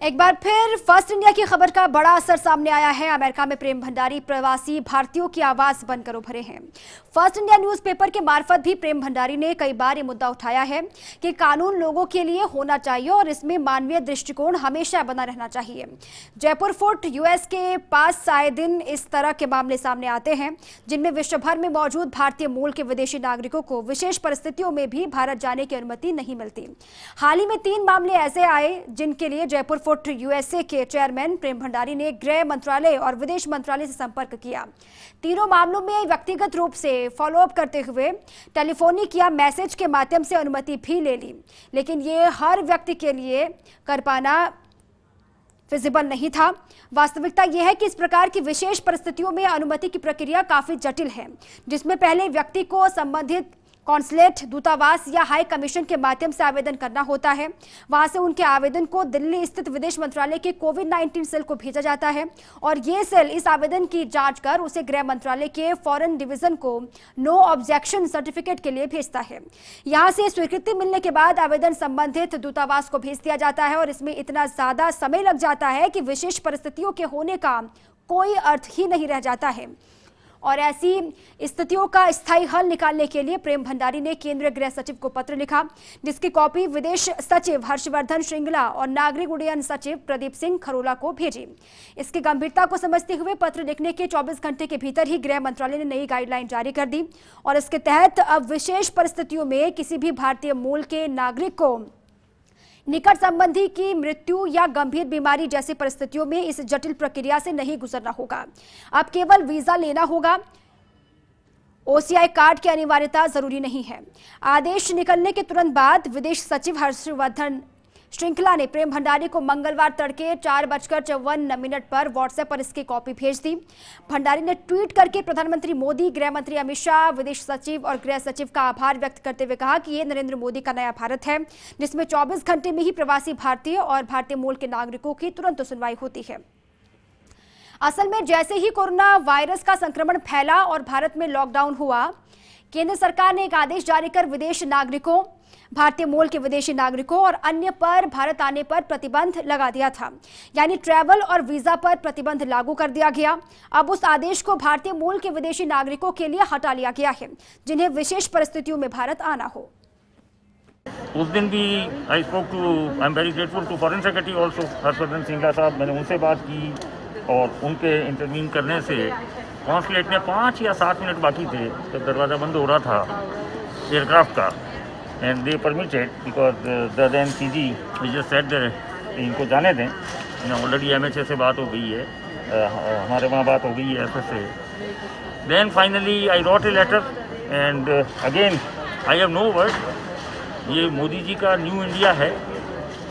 एक बार फिर first India की खबर का बड़ा असर सामने आया है। अमेरिका में प्रेम भंडारी प्रवासी भारतीयों की आवाज बनकर उभरे हैं। फर्स्ट इंडिया न्यूज़पेपर के मार्फत भी प्रेम भंडारी ने कई बार ये मुद्दा उठाया है कि कानून लोगों के लिए होना चाहिए और इसमें मानवीय दृष्टिकोण हमेशा बना रहना चाहिए। जयपुर फोर्ट यूएस के पास आए दिन इस तरह के मामले सामने आते हैं जिनमें विश्व भर में मौजूद भारतीय मूल के विदेशी नागरिकों को विशेष परिस्थितियों में भी भारत जाने की अनुमति नहीं मिलती। हाल ही में 3 मामले ऐसे आए जिनके लिए जयपुर फोर्ट यूएसए के चेयरमैन प्रेम भंडारी ने गृह मंत्रालय और विदेश मंत्रालय से संपर्क किया। तीनों मामलों में व्यक्तिगत रूप से फॉलोअप करते हुए टेलीफोनिक या मैसेज के माध्यम से अनुमति भी ले ली, लेकिन ये हर व्यक्ति के लिए कर पाना फिजिबल नहीं था। वास्तविकता यह है कि इस प्रकार की विशेष परिस्थितियों में अनुमति की प्रक्रिया काफी जटिल है, जिसमें पहले व्यक्ति को संबंधित कॉन्सुलेट, दूतावास या हाई कमीशन के माध्यम से आवेदन करना होता है। वहां से उनके आवेदन को दिल्ली स्थित विदेश मंत्रालय के कोविड-19 सेल को भेजा जाता है और ये सेल इस आवेदन की जांच कर उसे गृह मंत्रालय के फॉरेन डिवीजन को नो ऑब्जेक्शन सर्टिफिकेट के लिए भेजता है। यहां से स्वीकृति मिलने के बाद आवेदन संबंधित दूतावास को भेज दिया जाता है और इसमें इतना ज्यादा समय लग जाता है कि विशेष परिस्थितियों के होने का कोई अर्थ ही नहीं रह जाता है। और ऐसी स्थितियों का स्थायी हल निकालने के लिए प्रेम भंडारी ने केंद्रीय गृह सचिव को पत्र लिखा, जिसकी कॉपी विदेश सचिव हर्षवर्धन श्रृंगला और नागरिक उड्डयन सचिव प्रदीप सिंह खरोला को भेजी। इसकी गंभीरता को समझते हुए पत्र लिखने के 24 घंटे के भीतर ही गृह मंत्रालय ने नई गाइडलाइन जारी कर दी और इसके तहत अब विशेष परिस्थितियों में किसी भी भारतीय मूल के नागरिक को निकट संबंधी की मृत्यु या गंभीर बीमारी जैसी परिस्थितियों में इस जटिल प्रक्रिया से नहीं गुजरना होगा। अब केवल वीजा लेना होगा, ओसीआई कार्ड की अनिवार्यता जरूरी नहीं है। आदेश निकलने के तुरंत बाद विदेश सचिव हर्षवर्धन श्रृंखला ने प्रेम भंडारी को मंगलवार तड़के 4:54 पर व्हाट्सएप पर इसकी कॉपी भेज दी। भंडारी ने ट्वीट करके प्रधानमंत्री मोदी, गृह मंत्री अमित शाह, विदेश सचिव और गृह सचिव का आभार व्यक्त करते हुए कहा कि ये नरेंद्र मोदी का नया भारत है, जिसमें 24 घंटे में ही प्रवासी भारतीय और भारतीय मूल के नागरिकों की तुरंत सुनवाई होती है। असल में जैसे ही कोरोना वायरस का संक्रमण फैला और भारत में लॉकडाउन हुआ, केंद्र सरकार ने एक आदेश जारी कर विदेश नागरिकों, भारतीय मूल के विदेशी नागरिकों और अन्य पर भारत आने पर प्रतिबंध लगा दिया था, यानी ट्रैवल और वीजा पर प्रतिबंध लागू कर दिया गया। अब उस आदेश को भारतीय मूल के विदेशी नागरिकों के लिए हटा लिया गया है जिन्हें विशेष परिस्थितियों में भारत आना हो। उस दिन भी I am very grateful to foreign secretary also Harshvardhan Shringla साहब, मैंने उनसे बात की और उनके इंटरवीन करने से कॉन्सुलेट में 5 या 7 मिनट बाकी थे जब दरवाज़ा बंद हो रहा था एयरक्राफ्ट का, and they permitted because the then CG just said इनको जाने दें। ऑलरेडी एमएचए से बात हो गई है, हमारे वहाँ बात हो गई है एफएस से। Then finally I wrote a letter and again I have no word. ये मोदी जी का न्यू इंडिया है,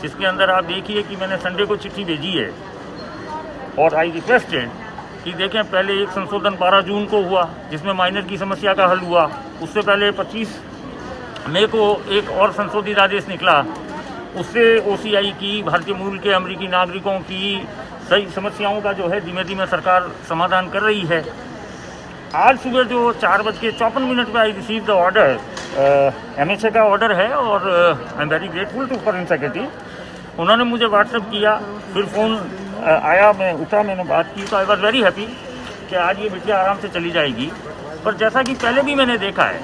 जिसके अंदर आप देखिए कि मैंने संडे को चिट्ठी भेजी है और आई रिक्वेस्टेड कि देखें, पहले एक संशोधन 12 जून को हुआ जिसमें माइनर की समस्या का हल हुआ, उससे पहले 25 मई को एक और संशोधित आदेश निकला, उससे ओसीआई की, भारतीय मूल के अमेरिकी नागरिकों की सही समस्याओं का जो है धीमे धीमे सरकार समाधान कर रही है। आज सुबह जो 4:54 पे I receive the order, MHA का ऑर्डर है और I am very grateful to foreign secretary. उन्होंने मुझे व्हाट्सएप किया, फिर फ़ोन आया, मैं उठा, मैंने बात की, तो आई वॉज वेरी हैप्पी कि आज ये बिटिया आराम से चली जाएगी। पर जैसा कि पहले भी मैंने देखा है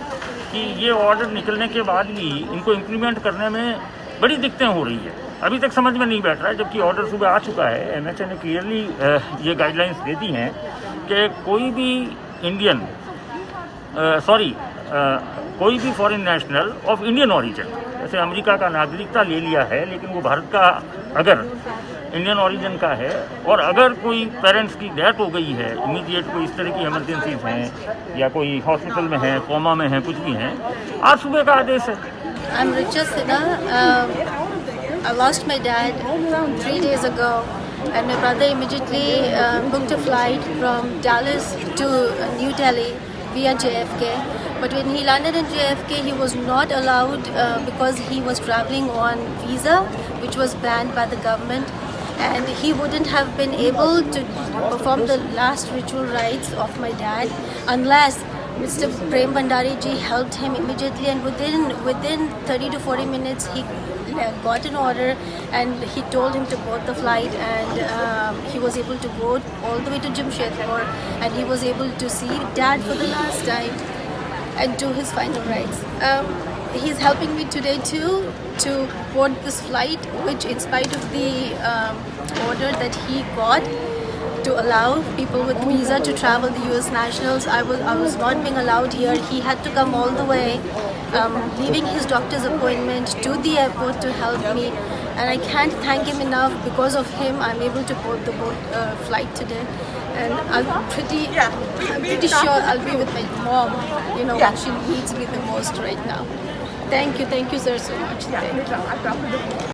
कि ये ऑर्डर निकलने के बाद भी इनको इम्प्लीमेंट करने में बड़ी दिक्कतें हो रही है, अभी तक समझ में नहीं बैठ रहा है, जबकि ऑर्डर सुबह आ चुका है। एमएचए ने क्लियरली ये गाइडलाइंस दे दी हैं कि कोई भी इंडियन कोई भी foreign national of Indian origin, जैसे अमेरिका का नागरिकता ले लिया है लेकिन वो भारत का अगर इंडियन ओरिजिन का है और अगर कोई पेरेंट्स की डेथ हो गई है, इमीडिएट कोई इस तरह की इमरजेंसीज हैं या कोई हॉस्पिटल में है, कोमा में है, कुछ भी हैं, आज सुबह का आदेश है। I'm Richa Sinha. I lost my dad 3 days ago and my brother immediately booked a flight from Dallas to New Delhi via JFK. But when he landed in JFK, he was not allowed because he was traveling on visa, which was banned by the government. And he wouldn't have been able to perform the last ritual rites of my dad unless Mr. Prem Bhandari ji helped him immediately, and within 30 to 40 minutes he got an order, and he told him to board the flight, and he was able to go all the way to Jamshedpur, and he was able to see Dad for the last time and do his final rites. He's helping me today too to board this flight, which in spite of the order that he got to allow people with visa to travel, the US nationals, I was not being allowed here. He had to come all the way, leaving his doctor's appointment to the airport to help me, and I can't thank him enough. Because of him, I'm able to board the flight today, and I'm pretty sure I'll be with my mom, when she needs me the most right now. Thank you sir, so much. Thank you.